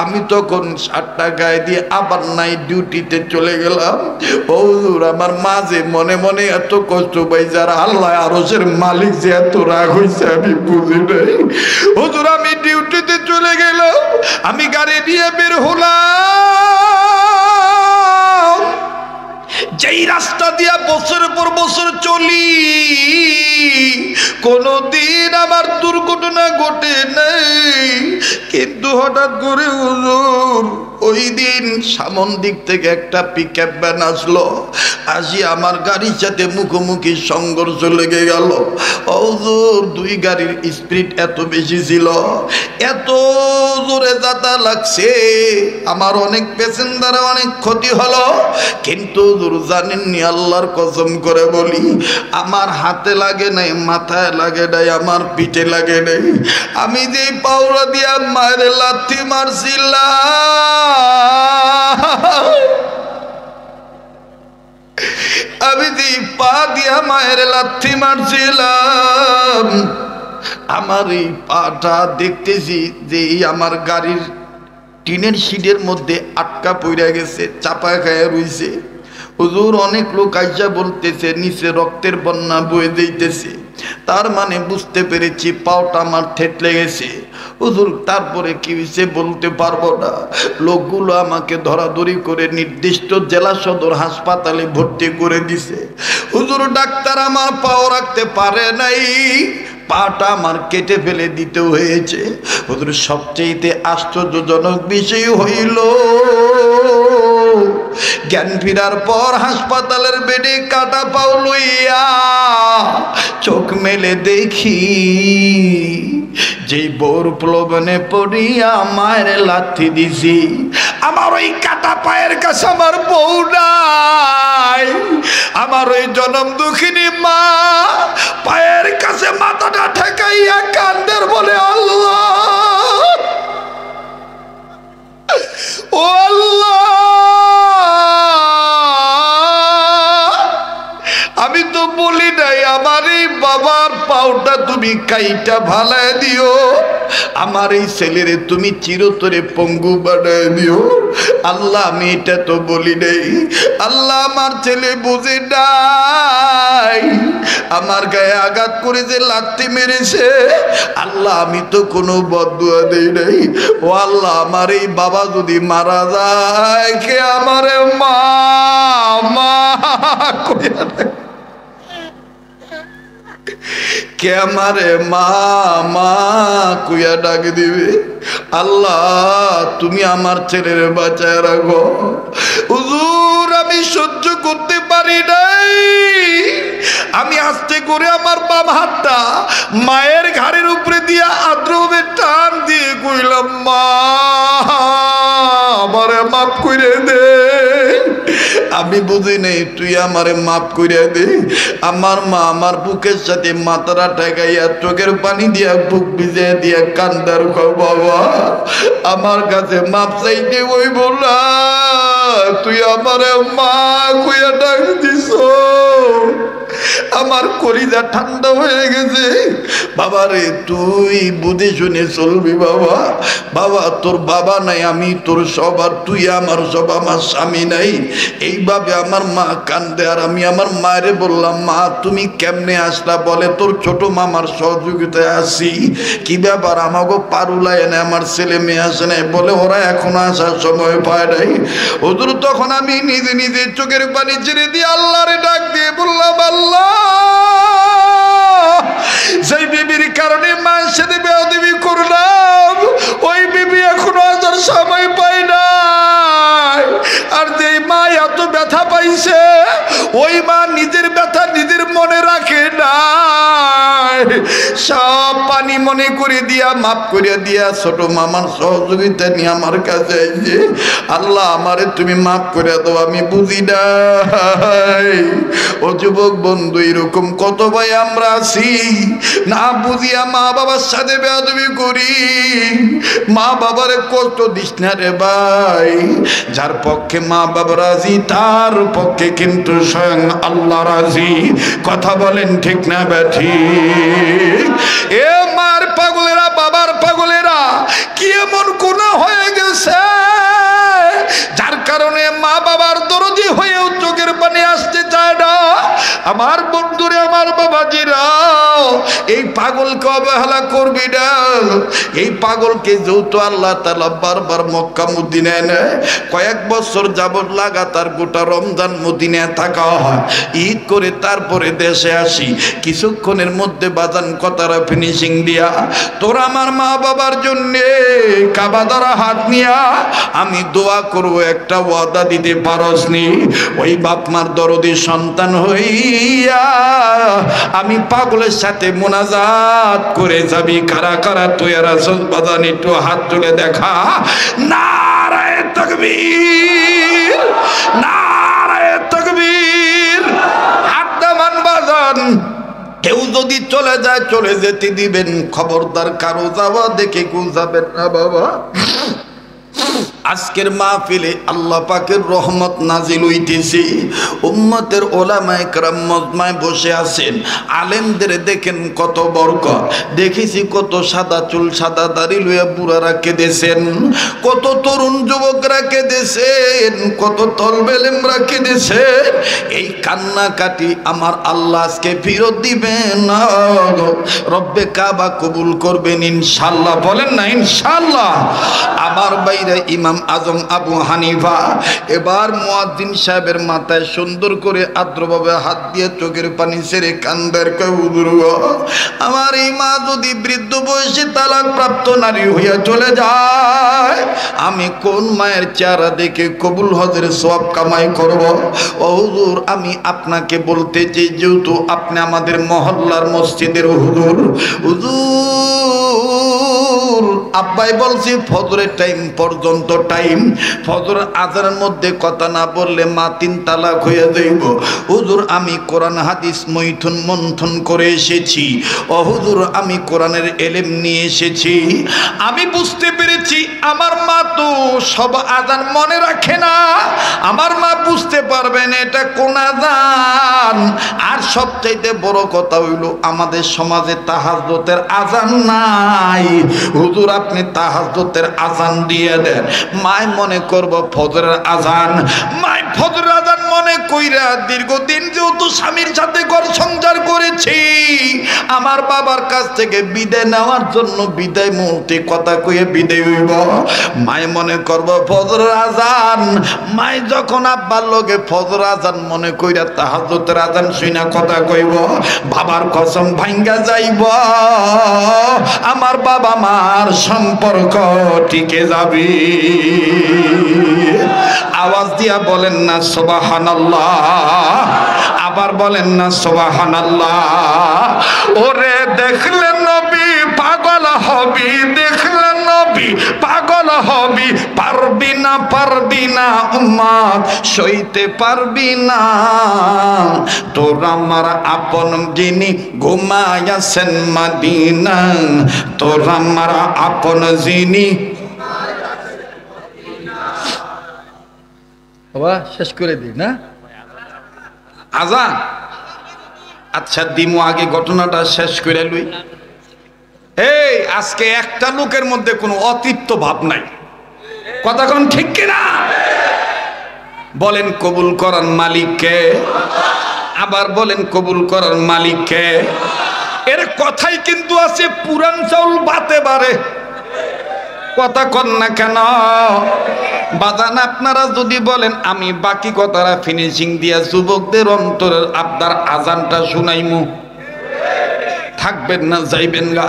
আমি তখন 7টা গায়ে দিয়ে আবার নাইট ডিউটিতে চলে গেলাম। ও হুজুর আমার মাঝে মনে মনে এত কষ্ট পাই, যারা আল্লাহ আরশের মালিক যে এত রাগ হয়েছে আমি বুঝি নাই। হুজুর আমি ডিউটিতে চলে গেলাম, আমি গাড়ি নিয়ে বের হলাম, যেই রাস্তা দিয়া বছরের পর বছর চলি কোনদিন আমার দুর্ঘটনা ঘটে নাই, কিন্তু হঠাৎ করে হুজুর ওই দিন সামন দিক থেকে একটা পিকআপ ভ্যান আসলো, আসি আমার গাড়ির সাথে মুখোমুখি সংঘর্ষ লেগে গেল। হুজুর দুই গাড়ির স্পিড এত বেশি ছিল, এত জোরে যাতা লাগছে, আমার অনেক প্যাসেঞ্জার অনেক ক্ষতি হলো। কিন্তু হুজুর জানেননি আল্লাহর কসম করে বলি আমার হাতে লাগে নাই, মাথায় লাগে নাই, আমার পিঠে লাগে নাই। আমি যে পাউরা দিয়া মায়ের লাথি মারছিলাম, আমি যে পা দিয়া মায়ের লাথি মারছিলাম, আমার এই পাটা দেখতেছি যে আমার গাড়ির টিনের সিটের মধ্যে আটকা পড়ে গেছে, চাপা খায় রইছে। হুজুর অনেক লোক আইসা বলতেছে নিচে রক্তের বন্যা বয়ে যাইতেছে, তার মানে বুঝতে পেরেছি পাওটা আমার থেতলে গেছে। হুজুর তারপরে কি হয়েছে বলতে পারবো না। লোকগুলো আমাকে ধরাধরি করে নির্দিষ্ট জেলা সদর হাসপাতালে ভর্তি করে দিছে। হুজুর ডাক্তার আমার পাও রাখতে পারে নাই, পাটা আমার কেটে ফেলে দিতে হয়েছে। হুজুর সবচেয়ে আশ্চর্যজনক বিষয় হইল জ্ঞান ফিরার পর হাসপাতালের বেডে কাটা পাও লইয়া চোখ মেলে দেখি যেই বউর প্রলোভনে পড়িয়া মায়ের লাথি দিছি, আমার ওই কাটা পায়ের কাছে আমার বউ নাই। আমার ওই জনম দুঃখিনী মা পায়ের কাছে মাথাটা ঠেকাইয়া কান্দের বলে, আল্লাহ ও আল্লাহ, আমি তো বলি নাই আমার এই বাবার পাওটা তুমি কাইটা ভালায় দিও, আমার এই ছেলেরে তুমি চিরতরে পঙ্গু বানায় দিও। আল্লাহ আমি এটা তো বলি নাই, আল্লাহ আমার ছেলে বুঝে নাই, আমার গায়ে আঘাত করে যে লাথি মেরেছে, আল্লাহ আমি তো কোনো বদদুয়া দেই নাই। ও আল্লাহ আমার এই বাবা যদি মারা যায়, কে আমারে মা মা কইয়া কে আমারে মা মা কুয়া ডাক দিবে? আল্লাহ তুমি আমার ছেলের বাঁচায় রাখো। হুজুর আমি সহ্য করতে পারি নাই, আমি আস্তে করে আমার বাম হাতটা মায়ের ঘাড়ের উপরে দিয়ে আদ্রবে টান দিয়ে কইলাম, মা আমারে মাফ করে দে, আমি বুঝি নেই তুই আমারে মাফ করে দে। আমার মা আমার বুকের সাথে মাথাটা ঠেকাইয়া চোখের পানি দিয়া বুক ভিজে দিয়া কান্দার কও, বাবা আমার কাছে মাপ চাইতে ওই বলা তুই আমারে মা কইয়া ডাক দিছ, আমার কলিজা ঠান্ডা হয়ে গেছে। বাবা রে তুই বুঝে শুনে চলবি বাবা, বাবা তোর বাবা নাই আমি তোর সব, আর তুই আমার সব, আমার স্বামী নাই। এইভাবে আমার মা কান্দে, আর আমি আমার মায়েরে বললাম, মা তুমি কেমনে আসলা? বলে তোর ছোট মামার সহযোগিতায় আসি। কি ব্যাপার? আমাকে পারুলায় এনে আমার ছেলে মেয়ে আসে নাই, বলে ওরা এখনো আসার সময় পায় নাই। হুজুর তখন আমি নিজে নিজে চোখের পানি ছেড়ে দিয়ে আল্লাহরে ডাক দিয়ে বললাম, আল্লাহ যেই বিবির কারণে মায়ের সাথে বেয়াদবি করলাম, ওই বিবি এখনো আসার সময় পায় নাই। আর যেই মা এত ব্যথা পাইছে, ওই মা নিজের ব্যথা নিজের মনে রাখে নাই, সব পানি মনে করে দিয়া মাফ করে দিয়া ছোট মামার সহযোগিতা নিয়ে আমার কাছে আইছে। আল্লাহ আমারে তুমি মাফ করে দাও, আমি বুঝি নাই। ও যুবক বন্ধু এরকম কত ভাই আমরা আছি, না বুঝিয়া মা বাবার সাথে বেয়াদবি করি, মা বাবারে কষ্ট দিস না রে ভাই। যার পক্ষে মা বাবা রাজি, তার পক্ষে কিন্তু স্বয়ং আল্লাহ রাজি। কথা বলেন ঠিক না ব্যাঠিক? এ মার পাগলেরা, বাবার পাগলেরা, কি এমন গুনাহ হয়ে গেছে যার কারণে মা বাবার দরদি হয়েও চোখের পানি আসতে চায় না? আমার বন্ধুরে, আমার বাবাজিরা, এই পাগলকে অবহেলা করবি না। এই পাগলকে যেহেতু আল্লাহ তাআলা বারবার মক্কা মদিনায় নেয়, কয়েক বছর যাবত লাগাতার গোটা রমজান মদিনায় থাকা হয়, ঈদ করে তারপরে দেশে আসি। কিছুক্ষণের মধ্যে বাজান কথারা ফিনিশিং দিয়া তোর আমার মা বাবার জন্যে কাবা ধরা হাত নিয়া আমি দোয়া করব, একটা ওয়াদা দিতে পারস নি? ওই বাপ মার দরদি সন্তান হইয়া আমি পাগলের সাথে মোনাজাত করে যাবি। কারা কারা তুই আর আসল বাজান একটু হাত তুলে দেখা। নারায়ে তাকবীর, নারায়ে তাকবীর। হাত দামান বাজান। কেউ যদি চলে যায় চলে যেতে দিবেন, খবরদার কারো যাওয়া দেখে কেউ যাবেন না বাবা। আজকের মাহফিলে আল্লাহ পাকের রহমত নাজিল হইতেছে। উম্মতের ওলামায়ে কেরাম মজমায় বসে আছেন, আলেমদের দেখেন কত বরকত। দেখেছি কত সাদা চুল সাদা দাড়ি লইয়া বুড়ারা কেঁদেছেন, কত তরুণ যুবকরা কেঁদেছেন, কত তলবেলেমরা কেঁদেছেন। এই কান্নাকাটি আমার আল্লাহ আজকে ফিরত দিবেন, রব্বে কাবা কবুল করবেন ইনশাআল্লাহ। বলেন না ইনশাআল্লাহ? আমার বাইরে ইমাম আজম আবু হানিফা। এবার মুয়াজ্জিন সাহেবের মাথায় সুন্দর করে আদ্রভাবে হাত দিয়ে চোখের পানি ছেড়ে কান্দার কয় হুজুর গো, আমার এই মা যদি বৃদ্ধ বয়সে তালাক প্রাপ্ত নারী হইয়া চলে যায়, আমি কোন মায়ের চেহারা দেখে কবুল হজের সওয়াব কামাই করব? ও হুজুর, আমি আপনাকে বলতে চাই, যেহেতু আপনি আমাদের মহল্লার মসজিদের হুজুর, হুজুর আব্বাই বলছি ফজরের টাইম পর্যন্ত টাইম, ফজর আজানের মধ্যে কথা না বললে মা 3 তালাক হয়ে যাইব। হুজুর আমি কোরআন হাদিস মৈথুন মন্থন করে এসেছি। ও হুজুর আমি কোরআনের এলেম নিয়ে এসেছি। আমি বুঝতে পেরেছি আমার মা তো সব আজান মনে রাখে না, আমার মা বুঝতে পারবেন এটা কোন আজান। আর সবচাইতে বড় কথা হইল আমাদের সমাজে তাহাজ্জুদের আজান নাই। হুজুর আপনি তাহাজ্জুদের আজান দিয়ে দেন। মায় মনে করব ফজরের আজান, মায় ফজরের আজান মনে কইরা দীর্ঘদিন যেহেতু স্বামীর সাথে ঘর সংসার করেছি, আমার বাবার কাছ থেকে বিদায় নেওয়ার জন্য বিদায় মুহূর্তে কথা কইয়ে বিদায় হইব। মায় মনে করব ফজরের আজান, মায় যখন আব্বার লগে ফজর আজান মনে কইরা তাহাজ্জুদের আজান শুইনা কথা কইব, বাবার কসম ভাঙ্গা যাইব, আমার বাবা মার সম্পর্ক টিকে যাবে। আওয়াজ দিয়া বলেন না সুবহানাল্লাহ, আবার বলেন না সুবহানাল্লাহ। ওরে দেখলে নবী পাগল হবি, দেখলে নবী পাগল হবি, পারবি না উম্মত সইতে পারবি না। তোর আমার আপন যিনি ঘুমায়াছেন মদিনা, তোর আমার আপন যিনি। বাবা শেষ করে দিই না আজান? আচ্ছা দিমু আগে ঘটনাটা শেষ করে লই। এই আজকে একটা লোকের মধ্যে কোনো অতৃপ্ত ভাব নাই, কথা কোন ঠিক কিনা? বলেন কবুল করার মালিককে, আবার বলেন কবুল করার মালিককে। এর কথাই কিন্তু আছে পুরান চাউল বাতে বারে, কথা কন না কেন? বাজান আপনারা যদি বলেন আমি বাকি কথাটা ফিনিশিং দিয়া যুবকদের অন্তরের আপনার আজানটা শুনাইমু, থাকবেন না যাইবেন গা?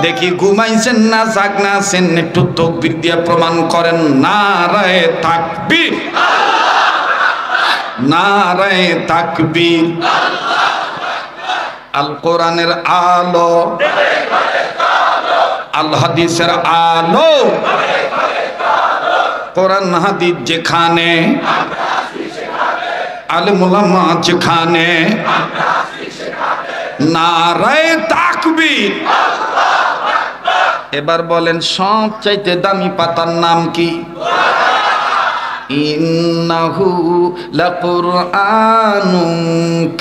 দেখি ঘুমাইছেন না জাগনা আছেন, একটু তাকবীর দিয়া প্রমাণ করেন। নারায়ে তাকবীর, নারায়ে তাকবীর। আল কোরআনের আলো, আল হাদিসের আলো, কোরআন হাদিস যেখানে, আলেম ওলামা যেখানে, নারায়ে তাকবীর। এবার বলেন সবচাইতে দামি পাতার নাম কি? ইন্নাহু লাকুরআনুন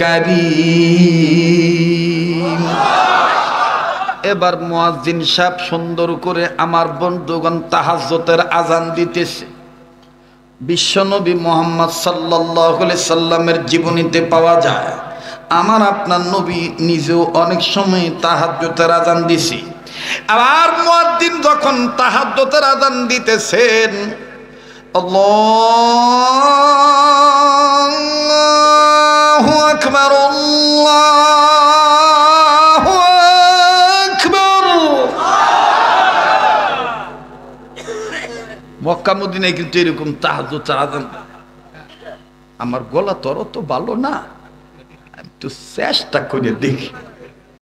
কারীম। এবার মুয়াজ্জিন সাহেব সুন্দর করে আমার বন্ধুগণ তাহাজ্জুদের আজান দিতেছে। বিশ্বনবী মুহাম্মদ সাল্লাল্লাহু আলাইহি সাল্লামের জীবনীতে পাওয়া যায় আমার আপনার নবী নিজেও অনেক সময় তাহাজ্জুদের আজান দিছি। আবার মুয়াজ্জিন যখন তাহাজ্জুদের আজান দিতেছেন, আল্লাহু আকবার, আল্লাহু আকবার। মক্কা মদিনায় কিন্তু এরকম তাহাজ্জুদের আজান। আমার গলা তোর তো ভালো না, একটু চেষ্টা করে দেখি।